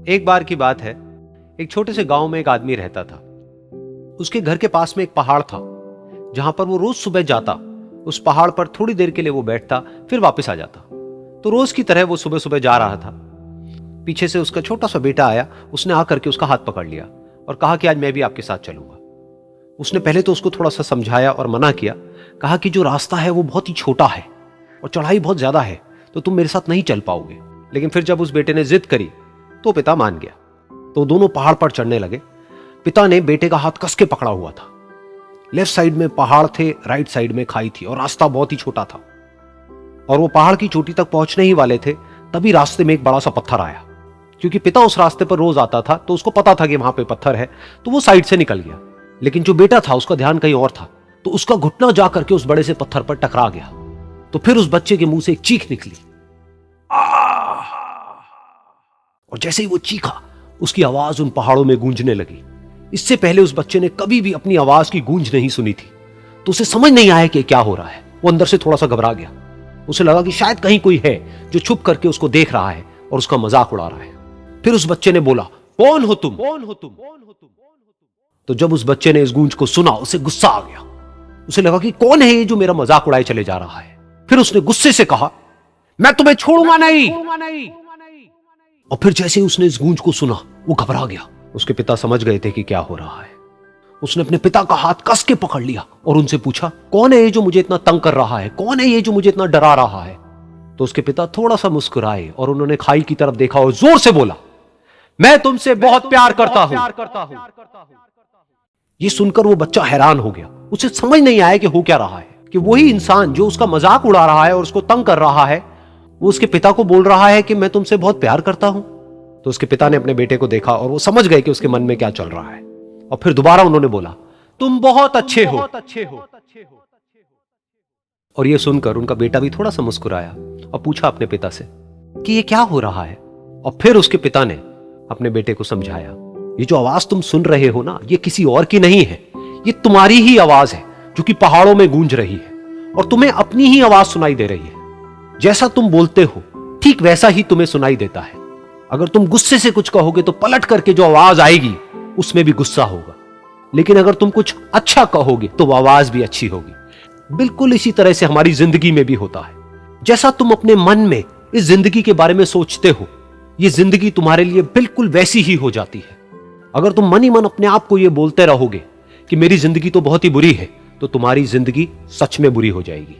एक बार की बात है, एक छोटे से गांव में एक आदमी रहता था। उसके घर के पास में एक पहाड़ था जहां पर वो रोज सुबह जाता। उस पहाड़ पर थोड़ी देर के लिए वो बैठता, फिर वापस आ जाता। तो रोज की तरह वो सुबह सुबह जा रहा था। पीछे से उसका छोटा सा बेटा आया। उसने आकर के उसका हाथ पकड़ लिया और कहा कि आज मैं भी आपके साथ चलूंगा। उसने पहले तो उसको थोड़ा सा समझाया और मना किया। कहा कि जो रास्ता है वो बहुत ही छोटा है और चढ़ाई बहुत ज्यादा है, तो तुम मेरे साथ नहीं चल पाओगे। लेकिन फिर जब उस बेटे ने जिद करी तो पिता मान गया। तो दोनों पहाड़ पर चढ़ने लगे। पिता ने बेटे का हाथ कस के पकड़ा हुआ था। लेफ्ट साइड में पहाड़ थे, राइट साइड में खाई थी और रास्ता बहुत ही छोटा था। और वो पहाड़ की चोटी तक पहुंचने ही वाले थे, तभी रास्ते में एक बड़ा सा पत्थर आया। क्योंकि पिता उस रास्ते पर रोज आता था तो उसको पता था कि वहां पे पत्थर है, तो वो साइड से निकल गया। लेकिन जो बेटा था उसका ध्यान कहीं और था, तो उसका घुटना जाकर के उस बड़े से पत्थर पर टकरा गया। तो फिर उस बच्चे के मुंह से एक चीख निकली। और जैसे ही वो चीखा, उसकी आवाज उन पहाड़ों में गूंजने लगी। इससे पहले उस बच्चे ने कभी भी अपनी आवाज की गूंज नहीं सुनी थी, तो उसे समझ नहीं आया कि क्या हो रहा है। वो अंदर से थोड़ा सा घबरा गया। उसे लगा कि शायद कहीं कोई है जो छुप करके उसको देख रहा है और उसका मजाक उड़ा रहा है। फिर उस बच्चे ने बोला, कौन हो तुम? कौन हो तुम? तो जब उस बच्चे ने इस गूंज को सुना, उसे गुस्सा आ गया। उसे लगा कि कौन है ये जो मेरा मजाक उड़ाए चले जा रहा है। फिर उसने गुस्से से कहा, मैं तुम्हें छोड़ूंगा नहीं। और फिर जैसे ही उसने इस गूंज को सुना, वो घबरा गया। उसके पिता समझ गए थे कि क्या हो रहा है। उसने अपने पिता का हाथ कस के पकड़ लिया और उनसे पूछा, कौन है ये जो मुझे इतना तंग कर रहा है? कौन है ये जो मुझे इतना डरा रहा है? तो उसके पिता थोड़ा सा मुस्कुराए और उन्होंने खाई की तरफ देखा और जोर से बोला, मैं तुमसे बहुत प्यार करता हूं। ये सुनकर वो बच्चा हैरान हो गया। उसे समझ नहीं आया कि हो क्या रहा है, कि वही इंसान जो उसका मजाक उड़ा रहा है और उसको तंग कर रहा है, वो उसके पिता को बोल रहा है कि मैं तुमसे बहुत प्यार करता हूं। तो उसके पिता ने अपने बेटे को देखा और वो समझ गए कि उसके मन में क्या चल रहा है। और फिर दोबारा उन्होंने बोला, तुम बहुत अच्छे हो। और ये सुनकर उनका बेटा भी थोड़ा सा मुस्कुराया और पूछा अपने पिता से कि ये क्या हो रहा है। और फिर उसके पिता ने अपने बेटे को समझाया, ये जो आवाज तुम सुन रहे हो ना, ये किसी और की नहीं है, ये तुम्हारी ही आवाज है जो कि पहाड़ों में गूंज रही है और तुम्हें अपनी ही आवाज सुनाई दे रही है। जैसा तुम बोलते हो ठीक वैसा ही तुम्हें सुनाई देता है। अगर तुम गुस्से से कुछ कहोगे तो पलट करके जो आवाज आएगी उसमें भी गुस्सा होगा, लेकिन अगर तुम कुछ अच्छा कहोगे तो वो आवाज भी अच्छी होगी। बिल्कुल इसी तरह से हमारी जिंदगी में भी होता है। जैसा तुम अपने मन में इस जिंदगी के बारे में सोचते हो, ये जिंदगी तुम्हारे लिए बिल्कुल वैसी ही हो जाती है। अगर तुम मन ही मन अपने आप को ये बोलते रहोगे कि मेरी जिंदगी तो बहुत ही बुरी है, तो तुम्हारी जिंदगी सच में बुरी हो जाएगी।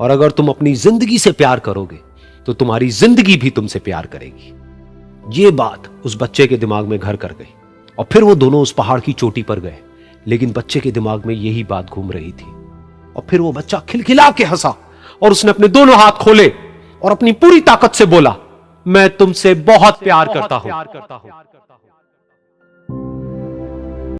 और अगर तुम अपनी जिंदगी से प्यार करोगे तो तुम्हारी जिंदगी भी तुमसे प्यार करेगी। ये बात उस बच्चे के दिमाग में घर कर गई और फिर वो दोनों उस पहाड़ की चोटी पर गए। लेकिन बच्चे के दिमाग में यही बात घूम रही थी। और फिर वो बच्चा खिलखिला के हंसा और उसने अपने दोनों हाथ खोले और अपनी पूरी ताकत से बोला, मैं तुमसे बहुत प्यार करता हूं।